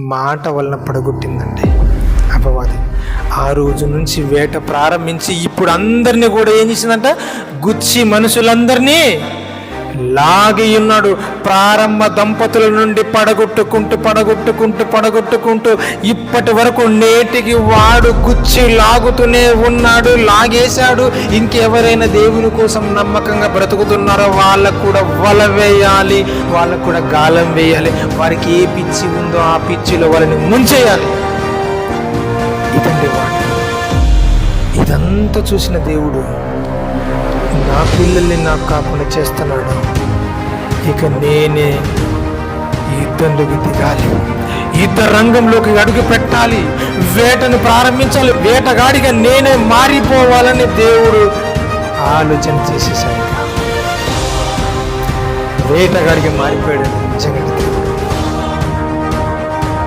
మాట వలన పడగొట్టిందండి అపవాది. ఆ రోజు నుంచి వేట ప్రారంభించి ఇప్పుడు అందరినీ కూడా ఏం చేసిందంట, గుచ్చి మనుషులందరినీ లాగి ఉన్నాడు. ప్రారంభ దంపతుల నుండి పడగొట్టుకుంటూ ఇప్పటి వరకు నేటికి వాడు గుచ్చి లాగుతూనే ఉన్నాడు, లాగేశాడు. ఇంకెవరైనా దేవుని కోసం నమ్మకంగా బ్రతుకుతున్నారో వాళ్ళకు కూడా వల వేయాలి, వాళ్ళకు కూడా గాలం వేయాలి. వారికి ఏ పిచ్చి ఉందో ఆ పిచ్చిలో వాళ్ళని ముంచేయాలి. ఇదండి వాడు. ఇదంతా చూసిన దేవుడు నా పిల్లల్ని నాకు కాకుండా చేస్తున్నాడు. ఇక నేనే యుద్ధంలోకి దిగాలి, యుద్ధ రంగంలోకి అడుగు పెట్టాలి, వేటను ప్రారంభించాలి, వేటగాడిగా నేనే మారిపోవాలని దేవుడు ఆలోచన చేసేసాడు. వేటగాడిగా మారిపోయాడు నిజంగా.